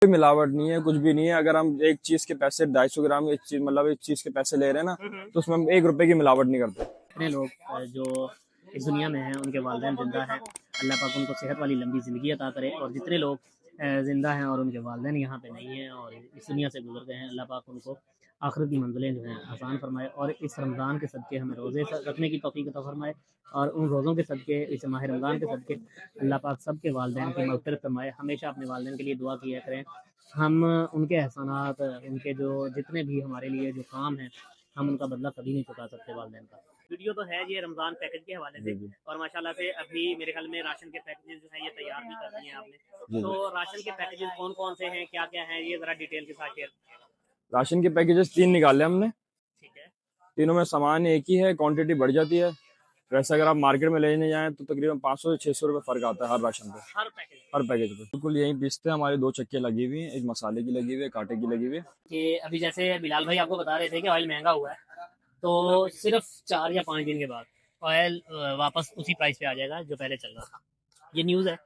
कोई मिलावट नहीं है, कुछ भी नहीं है। अगर हम एक चीज के पैसे 250 ग्राम एक चीज मतलब एक चीज के पैसे ले रहे हैं ना, तो उसमें हम 1 रुपए की मिलावट नहीं करते। जितने लोग जो इस दुनिया में हैं उनके वालिदैन ज़िंदा हैं, अल्लाह पाक उनको सेहत वाली लंबी ज़िंदगी अता करे। और जितने लोग ज़िंदा हैं और उनके वालिदैन यहाँ पे नहीं हैं और इस दुनिया से गुजर गए हैं, अल्लाह पाक उनको आखिरत की मंजिलें जो हैं आसान फरमाए और इस रमज़ान के सदक़े हमें रोज़े रखने की तौफ़ीक अता फरमाए। और उन रोज़ों के सदक़े, इस माह रमज़ान के सदक़े अल्लाह पाक सब के वालिदैन की मग़फ़िरत फरमाए। हमेशा अपने वालिदैन के लिए दुआ किया करें। हम उनके एहसानात, उनके जो जितने भी हमारे लिए जो काम हैं, हम उनका बदला कभी नहीं चुका सकते वालिदैन का। वीडियो तो है ये रमज़ान पैकेज के हवाले से, और माशाल्लाह से अभी मेरे ख्याल में राशन के पैकेजेस जो हैं ये तैयार भी कर दिए हैं आपने। तो राशन के पैकेजेस कौन कौन से हैं, क्या क्या हैं, ये ज़रा डिटेल के साथ शेयर। राशन के पैकेजेस 3 निकाले हमने। ठीक है। तीनों में सामान एक ही है, क्वांटिटी बढ़ जाती है। वैसे अगर आप मार्केट में लेने जाएं तो तकरीबन 500 से 600 रुपये फर्क आता है हर राशन पे, हर पैकेज पे। बिल्कुल यहीं पीसते हैं, हमारी 2 चक्कियाँ लगी हुई हैं, एक मसाले की लगी हुई है, कांटे की लगी हुई है। कि अभी जैसे बिलाल भाई आपको बता रहे थे कि ऑयल महंगा हुआ है, तो सिर्फ 4 या 5 दिन के बाद ऑयल वापस उसी प्राइस पे आ जाएगा जो पहले चल रहा था। ये न्यूज़ है।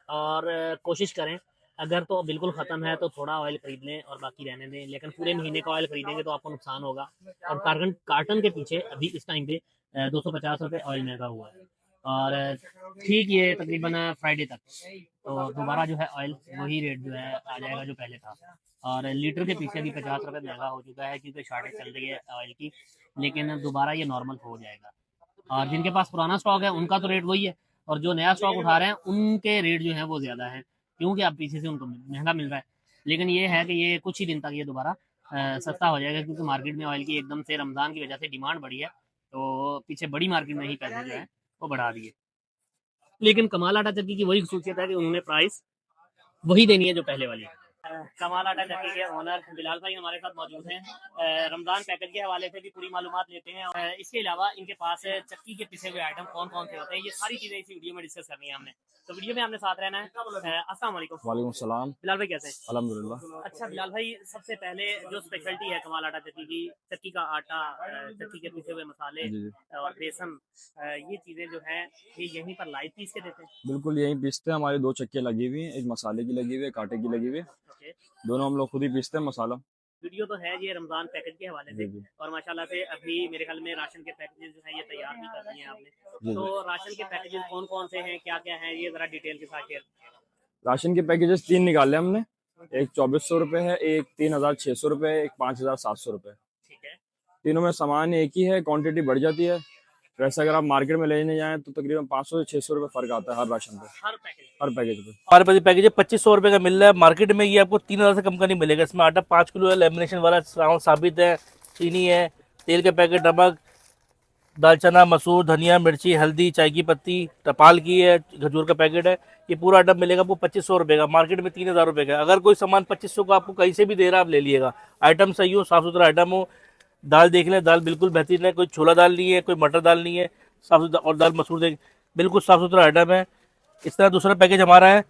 और कोशिश करें, अगर तो बिल्कुल ख़त्म है तो थोड़ा ऑयल ख़रीद लें और बाकी रहने दें, लेकिन पूरे महीने का ऑयल ख़रीदेंगे तो आपको नुकसान होगा। और कार्टन के पीछे अभी इस टाइम पे 250 रुपये ऑयल महंगा हुआ है। और ठीक ये तकरीबन फ्राइडे तक तो दोबारा जो है ऑयल वही रेट जो है आ जाएगा जो पहले था। और लीटर के पीछे भी 50 रुपये महंगा हो चुका है क्योंकि शॉर्टेज चल रही है ऑयल की, लेकिन दोबारा ये नॉर्मल हो जाएगा। और जिनके पास पुराना स्टॉक है उनका तो रेट वही है, और जो नया स्टॉक उठा रहे हैं उनके रेट जो है वो ज़्यादा है, क्योंकि अब पीछे से उनको महंगा मिल रहा है। लेकिन ये है कि ये कुछ ही दिन तक ये दोबारा सस्ता हो जाएगा, क्योंकि मार्केट में ऑयल की एकदम से रमज़ान की वजह से डिमांड बढ़ी है, तो पीछे बड़ी मार्केट में ही पैसे जो है वो बढ़ा दिए। लेकिन कमाल आटा चक्की की वही खूसियत है कि उन्होंने प्राइस वही देनी है जो पहले वाली है। कमाल आटा चक्की के ओनर बिलाल भाई हमारे साथ मौजूद हैं। रमज़ान पैकेज के हवाले से भी पूरी मालूमात लेते हैं। इसके अलावा इनके पास चक्की के पिसे हुए आइटम कौन कौन से होते हैं, ये सारी चीज़ें इसी वीडियो में डिस्कस करनी है हमने। तो वीडियो में आपने साथ रहना है। अस्सलाम वालेकुम। वालेकुम सलाम। बिलाल भाई कैसे हैं? अल्हम्दुलिल्लाह। अच्छा बिलाल भाई, सबसे पहले जो स्पेशलिटी है कमाल आटा चक्की की, चक्की का आटा, चक्की के पिसे हुए मसाले जी जी, और बेसन, ये चीज़ें जो हैं ये यहीं पर लाइव पीस के देते हैं। बिल्कुल यहीं पीसते हैं, हमारी 2 चक्कियाँ लगी हुई हैं, एक मसाले की लगी हुई है, कांटे की लगी हुई है। ओके। दोनों हम लोग खुद ही पीसते हैं मसाला। वीडियो तो है ये रमज़ान पैकेज के हवाले से, जी जी, और माशाल्लाह से अभी मेरे ख्याल में राशन के पैकेजेस जो हैं ये तैयार भी कर दिए हैं आपने। जी तो जी। राशन के पैकेजेस कौन कौन से हैं, क्या क्या हैं, ये ज़रा डिटेल के साथ शेयर। राशन के पैकेजेस 3 निकाले हमने। एक 2400 रुपये है, एक 3600 रुपये, एक 5700 रुपये। ठीक है। तीनों में सामान एक ही है, क्वांटिटी बढ़ जाती है। वैसे अगर आप मार्केट में लेने जाएं तो तकरीबन 500 से 600 रुपये फर्क आता है हर राशन पे, हर पैकेज पे। हमारे पास ये पैकेज है 2500 रुपये का मिल रहा है। मार्केट में ये आपको 3000 से कम का नहीं मिलेगा। इसमें आटा 5 किलो है, लेमिनेशन वाला साबित है, चीनी है, तेल के पैकेट, नमक, दालचना, मसूर, धनिया, मिर्ची, हल्दी, चाय की पत्ती, टपाल की है, खजूर का पैकेट है। ये पूरा आइटम मिलेगा आपको 2500 रुपये का। मार्केट में 3000 रुपये का। अगर कोई सामान 2500 का आपको कहीं से भी दे रहा है, आप ले लीजिएगा। आइटम सही हो, साफ़ सुथरा आइटम हो। दाल देख लें, दाल बिल्कुल बेहतरीन है, कोई छोला दाल नहीं है, कोई मटर दाल नहीं है, साफ़ सुथरा। और दाल मसूर देख, बिल्कुल साफ़ सुथरा आइटम है। इस तरह दूसरा पैकेज हमारा है,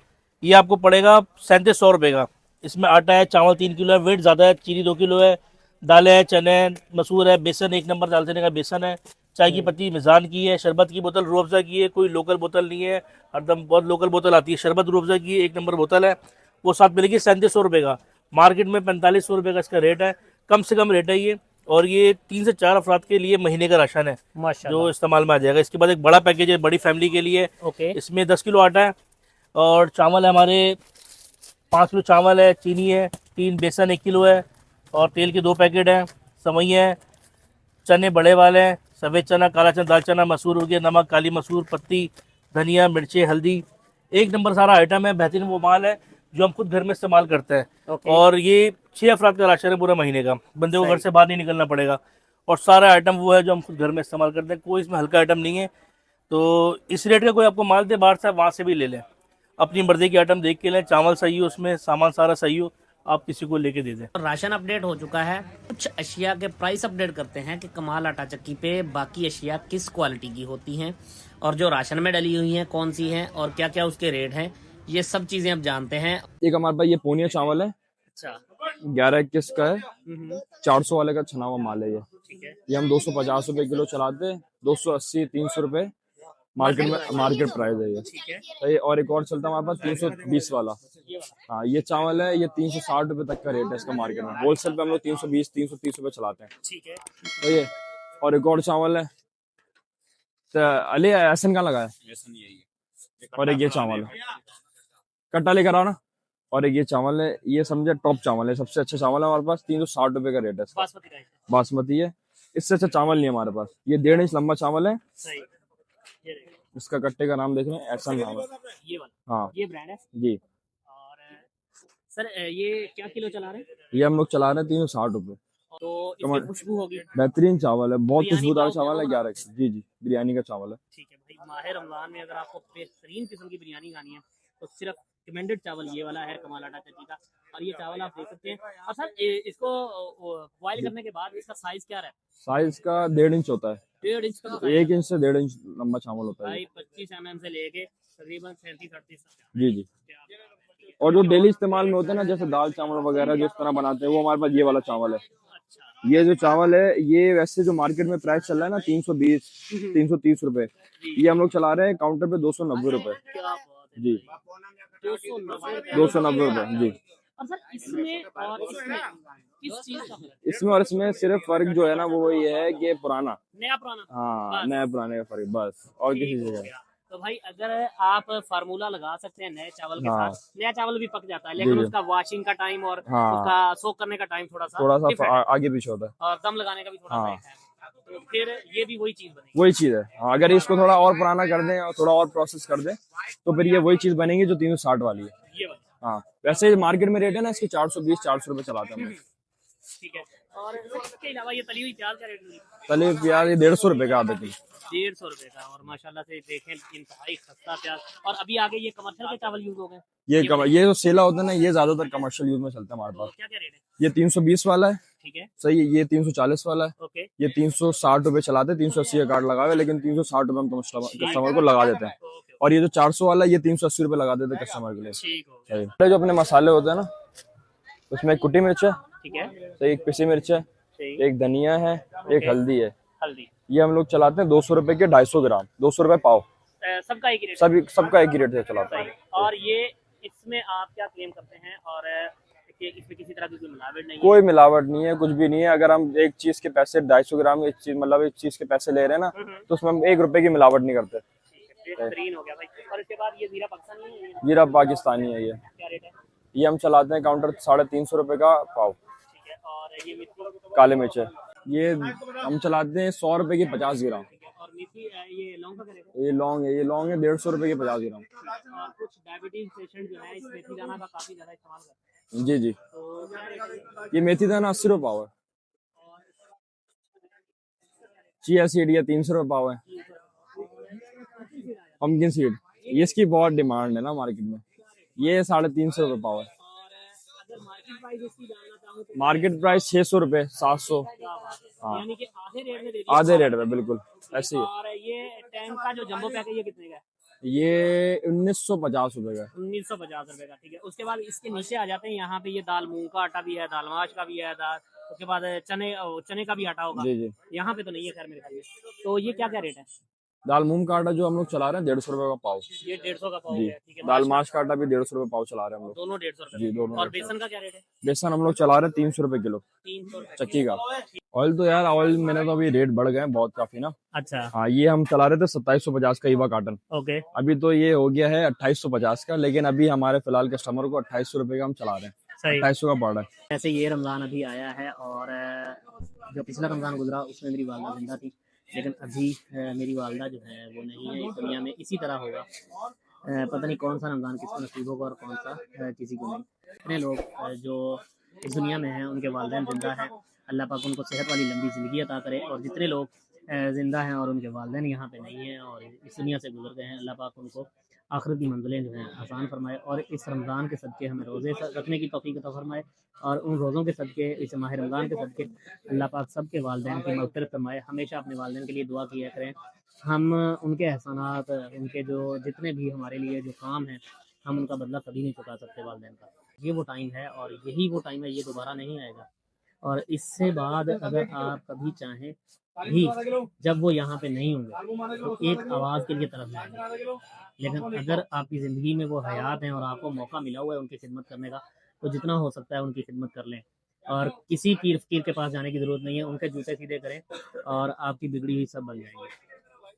ये आपको पड़ेगा 3700 रुपये का। इसमें आटा है, चावल 3 किलो है, वेट ज़्यादा है, चीनी 2 किलो है, दालें है, चने, मसूर है, बेसन 1 नंबर दाल चने का बेसन है, चाय की पत्ती मिजान की है, शरबत की बोतल रूह अफ़ज़ा की है, कोई लोकल बोतल नहीं है, हरदम बहुत लोकल बोतल आती है। शरबत रूह अफ़ज़ा की 1 नंबर बोतल है, वो साथ मिलेगी 3700 रुपये का। मार्केट में 4500 रुपये का इसका रेट है, कम से कम रेट है ये। और ये 3 से 4 अफराद के लिए महीने का राशन है जो इस्तेमाल में आ जाएगा। इसके बाद एक बड़ा पैकेज है बड़ी फैमिली के लिए। ओके। इसमें 10 किलो आटा है और चावल है हमारे 5 किलो चावल है, चीनी है, 3 बेसन 1 किलो है, और तेल के 2 पैकेट हैं, सवई है, चने बड़े वाले हैं, सफ़ेद चना, काला चना, दाल चना, मसूर हो गया, नमक, काली मसूर, पत्ती, धनिया, मिर्ची, हल्दी। 1 नंबर सारा आइटम है, बेहतरीन वो माल है जो हम खुद घर में इस्तेमाल करते हैं। और ये 6 अफराद का राशन है पूरे महीने का। बंदे को घर से बाहर नहीं निकलना पड़ेगा। और सारा आइटम वो है जो हम खुद घर में इस्तेमाल करते हैं, कोई इसमें हल्का आइटम नहीं है। तो इस रेट का कोई आपको माल दे बाहर से, वहाँ से भी ले लें, अपनी मर्जी की आइटम देख के लें। चावल सही हो, उसमें सामान सारा सही हो, आप किसी को लेके दे दें। राशन अपडेट हो चुका है, कुछ अशिया के प्राइस अपडेट करते हैं कि कमाल आटा चक्की पे बाकी अशिया किस क्वालिटी की होती हैं, और जो राशन में डली हुई हैं कौन सी हैं, और क्या क्या उसके रेट हैं, ये सब चीज़ें अब जानते हैं। एक हमारे पास ये पूनिया चावल है, अच्छा। 1121 का है, 400 वाले का छना हुआ माल है ये। ठीक है। ये हम 250 रुपये किलो चलाते हैं, 280 300 रुपये मार्केट प्राइस है ये। ठीक है, तो ये और एक और चलता है हमारे पास 320 वाला। ये वाला। हाँ, ये चावल है, ये 360 रुपए तक का रेट है इसका मार्केट में। होलसेल पे हम लोग 320 330 रुपए चलाते हैं। ठीक है, तो ये और एक और चावल है, तो अली एहसन का लगा है। और एक ये चावल है, कट्टा लेकर आओ ना। और एक ये चावल है, ये समझे टॉप चावल है, सबसे अच्छा चावल है हमारे पास। 360 रुपए का रेट है इसका। बासमती राइस। बासमती है, इससे अच्छा चावल नहीं है हमारे पास। ये 1.5 इंच लंबा चावल है, सही, ये देखो, इसका कट्टे का नाम देख रहे हैं, एहसन नाम है। ये वाला, हाँ ये ब्रांड है। जी, और सर ये क्या किलो चला रहे हैं? ये हम लोग चला रहे हैं 360 रुपए। तो इसमें खुशबू होगी। बेहतरीन चावल है, बहुत बिरयानी खुशबूदार पुलाव चावल है। होगा 11 जी जी, बिरयानी का चावल है। ठीक है भाई, माह रमजान में अगर आपको बेहतरीन किस्म की बिरयानी खानी है तो सिर्फ कमेंडेड चावल ये वाला है कमाल आटा चची का। और ये चावल आप देख सकते हैं। और सर इसको बॉयल करने के बाद इसका साइज क्या रहता है? साइज का 1.5 इंच होता है। 1.5 इंच का 1 इंच से 1.5 इंच लंबा चावल होता है भाई, ये। 25 mm से लेके तकरीबन 37-38 जी जी। और जो डेली इस्तेमाल में होते हैं ना, जैसे दाल चावल वगैरह जो इस तरह बनाते हैं, वो हमारे पास ये वाला चावल है। अच्छा, ये जो चावल है, ये वैसे जो मार्केट में प्राइस चल रहा है ना 320 330 रुपए, ये हम लोग चला रहे हैं काउंटर पे 290 रुपए। क्या बात है जी, 290 290 रुपए जी। और सर इसमें और इसमें किस चीज का फर्क है? इसमें और इसमें सिर्फ फर्क जो है ना, वो ये है कि पुराना, नया पुराना? हाँ, बस। नया पुराने का फर्क, बस और किसी ठीक हो जगह। गया। तो भाई अगर आप फार्मूला लगा सकते हैं नए चावल के हाँ। साथ, नया चावल भी पक जाता है लेकिन जी, जी। उसका वॉशिंग का टाइम और हाँ। उसका सोक करने का टाइम थोड़ा थोड़ा सा different है। आगे पीछे होता है। और दम लगाने का भी थोड़ा हाँ। सा है। तो फिर ये भी वही चीज बनेगी। वही चीज है। हाँ, अगर इसको थोड़ा और पुराना कर दें और थोड़ा और प्रोसेस कर दें, तो फिर ये वही चीज बनेगी जो 360 वाली है। ये वाली। हाँ, वैसे मार्केट में रेट है ना इसकी 420 400 रुपए चलाते हैं हम लोग। ठीक है। और इसके अलावा ये तली हुई प्याज का रेट नहीं? तले प्याज ये 150 रुपए का आधा किलो। 150 रुपए का। और माशाल्लाह से देखें इंतहाई सस्ता प्याज। और अभी आगे ये कमर्शियल के चावल यूज हो गए। ये जो सेला होता है ना, ये ज्यादातर कमर्शियल यूज में चलता है हमारे तो पास। क्या क्या रेट है? ये 320 वाला है, ठीक है, सही है। ये 340 वाला है, ओके, ये 360 रुपए चलाते हैं। 380 का कार्ड लगा हुआ है, लेकिन 360 रुपए हम कस्टमर को लगा देते हैं। ओके, और ये जो 400 वाला है, ये 380 रुपए लगा देते हैं कस्टमर के लिए। ठीक हो गया। सही। जो अपने मसाले होते हैं ना, उसमें एक कुटी मिर्च है, ठीक है, सही, एक पिसी मिर्च है, ठीक, एक धनिया है, एक हल्दी है। हल्दी ये हम लोग चलाते हैं 200 रुपए के 250 ग्राम, 200 रुपए पाव। सबका एक ही रेट सबका एक ही रेट से चलाता है। है। और ये इसमें आप क्या क्लेम करते हैं? और कि इसमें किसी तरह की कोई मिलावट नहीं है? कोई मिलावट नहीं है, कुछ भी नहीं है। अगर हम एक चीज के पैसे 250 ग्राम एक चीज मतलब एक चीज के पैसे ले रहे हैं ना, तो उसमें हम 1 रुपए की मिलावट नहीं करते। ठीक है, बेहतरीन हो गया भाई। और इसके बाद ये जीरा पाकिस्तानी है? जीरा पाकिस्तानी है ये। क्या रेट है? ये हम चलाते हैं काउंटर 350 रुपए का पाव। ठीक है। और ये मेथी? काले मिर्च है, ये हम चलाते हैं 100 रुपए की 50 ग्राम। ठीक है। और मेथी ये लौंग का क्या रेट है? ये लौंग है, 150 रुपए की 50 ग्राम। और कुछ डायबिटीज पेशेंट जो है इस मेथी दाना का काफी ज्यादा इस्तेमाल करते हैं, जी जी। तो क्या रेट है? ये मेथी दाना 80 रुपए पाव है। चिया सीड ये 300 रुपए पाव है। पम्पकिन सीड ये इसकी बहुत डिमांड है ना मार्केट में, ये 350 रुपए पाव है। और अगर मार्केट प्राइस इसकी जानना चाहूँ तो मार्केट प्राइस 600 रुपए 700। हाँ, यानी कि आधे रेट में दे दिया। आधे रेट में बिल्कुल ऐसे ही है। और ये टैंक का जो जंबो पैक है ये कितने का है? ये 1950 रुपए का। 1950 रुपए का। ठीक है। उसके बाद इसके नीचे आ जाते हैं, यहाँ पे ये दाल मूंग का आटा भी है, दाल माश का भी है, दाल उसके बाद चने का भी आटा होगा। जी जी। यहाँ पे तो नहीं है खैर मेरे ख्याल में। तो ये क्या क्या रेट है? दाल मूंग का आटा जो हम लोग चला रहे हैं 150 रुपए का पाव। ये 150 का पाव जी। है। ठीक है। दाल माश का आटा भी 150 रुपए पाव चला रहे हैं हम लोग। दोनों 150 रुपए। जी, दोनों और 150। बेसन का क्या रेट है? बेसन हम लोग चला रहे हैं 300 रुपए किलो 300 रुपए चक्की का। ऑयल तो यार ऑयल मैंने तो अभी रेट बढ़ गए हैं बहुत काफी ना। अच्छा, हाँ, ये हम चला रहे थे 2750 का ईवा कार्टन, ओके, अभी तो ये हो गया है 2850 का। लेकिन अभी हमारे फिलहाल कस्टमर को 2800 रुपए का हम चला रहे हैं, सही। 2800 का पड़ रहा है। ऐसे ये रमज़ान अभी आया है और जो पिछला रमज़ान गुजरा उसमें मेरी वालदा जिंदा थी, लेकिन अभी मेरी वालदा जो है वो नहीं है इस दुनिया में। इसी तरह होगा, पता नहीं कौन सा रमज़ान किसको नसीब होगा और कौन सा किसी को नहीं। इतने लोग जो इस दुनिया में हैं उनके वालिदैन जिंदा हैं, अल्लाह पाक उनको सेहत वाली लंबी ज़िंदगी अता करे। और जितने लोग ज़िंदा हैं और उनके वालिदैन यहाँ पे नहीं हैं और इस दुनिया से गुजर गए हैं, अल्लाह पाक उनको आखिरत की मंजिलें जो हैं आसान फरमाए और इस रमज़ान के सदक़े हमें रोज़े रखने की तौफ़ीक़ अता फरमाए। और उन रोज़ों के सदक़े, इस माह रमज़ान के सदक़े अल्लाह पाक सब के वालिदैन की मग़फ़िरत फरमाए। हमेशा अपने वालिदैन के लिए दुआ किया करें। हम उनके एहसानात, उनके जो जितने भी हमारे लिए जो काम हैं, हम उनका बदला कभी नहीं चुका सकते वालिदैन का। ये वो टाइम है और यही वो टाइम है, ये दोबारा नहीं आएगा। और इससे बाद अगर आप कभी चाहें भी, जब वो यहाँ पे नहीं होंगे तो एक आवाज़ के लिए तरफ जाएंगे, लेकिन अगर आपकी ज़िंदगी में वो हयात हैं और आपको मौका मिला हुआ है उनकी खिदमत करने का, तो जितना हो सकता है उनकी खिदमत कर लें। और किसी पीर फकीर के पास जाने की ज़रूरत नहीं है, उनके जूते सीधे करें और आपकी बिगड़ी हुई सब बन जाएंगी।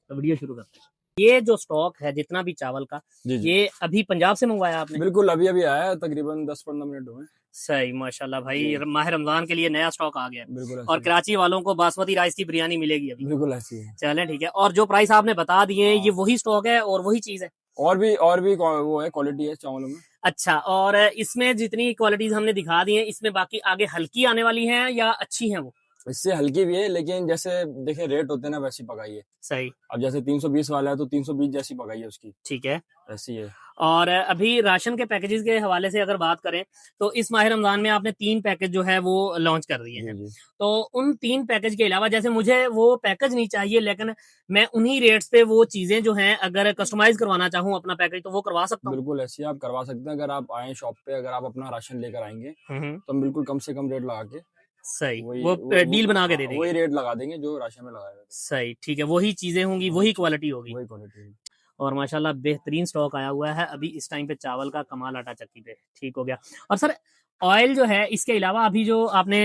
तो वीडियो शुरू करते हैं। ये जो स्टॉक है जितना भी चावल का, जी जी ये अभी पंजाब से मंगवाया आपने? बिल्कुल, अभी अभी आया है, तकरीबन 10-15 मिनट हुए। सही, माशाल्लाह भाई, माह रमजान के लिए नया स्टॉक आ गया। बिल्कुल ऐसे और ही। कराची वालों को बासमती राइस की बिरयानी मिलेगी अभी। बिल्कुल ऐसी है। चलें ठीक है। और जो प्राइस आपने बता दिए ये वही स्टॉक है और वही चीज़ है? और भी वो है, क्वालिटी है चावलों में। अच्छा, और इसमें जितनी क्वालिटीज हमने दिखा दी हैं, इसमें बाकी आगे हल्की आने वाली हैं या अच्छी हैं वो? इससे हल्की भी है, लेकिन जैसे देखे रेट होते हैं ना, वैसी पकाई है। सही, अब जैसे 320 वाला है तो 320 जैसी पकाई है उसकी, ठीक है। ऐसी है। और अभी राशन के पैकेजेस के हवाले से अगर बात करें तो इस माह रमजान में आपने 3 पैकेज जो है वो लॉन्च कर दिए जी हैं। जी तो उन 3 पैकेज के अलावा, जैसे मुझे वो पैकेज नहीं चाहिए लेकिन मैं उन्हीं रेट्स पे वो चीजें जो हैं अगर कस्टमाइज करवाना चाहूँ अपना पैकेज, तो वो करवा सकता हूँ? बिल्कुल ऐसी आप करवा सकते हैं। अगर आप आए शॉप पे, अगर आप अपना राशन लेकर आएंगे हम्म, तो हम बिल्कुल कम से कम रेट लगा के सही, वही वो डील बना के दे देंगे। वही रेट लगा देंगे जो राशन में लगाया था। सही, ठीक है, वही चीजें होंगी, वही क्वालिटी होगी। वही क्वालिटी। और माशाल्लाह बेहतरीन स्टॉक आया हुआ है अभी इस टाइम पे चावल का, कमाल आटा चक्की पे। ठीक हो गया। और सर ऑयल जो है इसके अलावा अभी जो आपने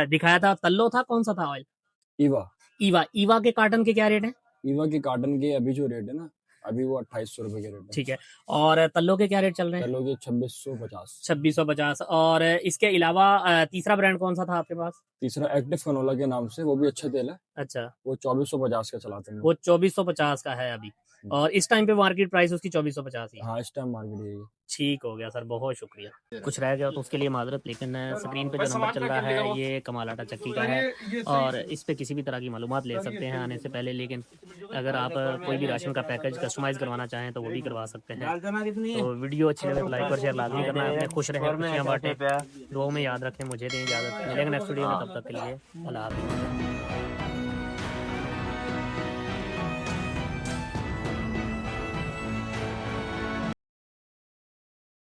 दिखाया था तल्लो था, कौन सा था ऑयल? ईवा। ईवा के कार्टन के क्या रेट है? ईवा के कार्टन के अभी जो रेट है ना, अभी वो 2800 रुपए के रेट है। ठीक है। और तल्लो के क्या रेट चल रहे हैं? चलो के 2650। 2650। और इसके अलावा तीसरा ब्रांड कौन सा था आपके पास? तीसरा एक्टिव कनोला के नाम से, वो भी अच्छा तेल है। अच्छा, वो 2450 का चलाते हैं। वो 2450 का है अभी, और इस टाइम पे मार्केट प्राइस उसकी 2450 ही है। हाँ, इस टाइम मार्केट यही है। ठीक हो गया सर, बहुत शुक्रिया। कुछ रह गया तो उसके लिए माजरत, लेकिन स्क्रीन पे जो नंबर चल रहा है ये कमाल आटा चक्की का है और इस पे किसी भी तरह की मालूमात ले सकते हैं आने से पहले। लेकिन अगर आप कोई भी राशन का पैकेज कस्टमाइज करवाना चाहें तो वो भी करवा सकते हैं। तो वीडियो अच्छी लगे तो लाइक और शेयर लाजमी करना है। अपने खुश रहें, खुशियाँ बांटें, दुआओं में याद रखें। मुझे दें इजाज़त, मिलेंगे नेक्स्ट वीडियो में, तब तक के लिए अल्लाह हाफ़िज़।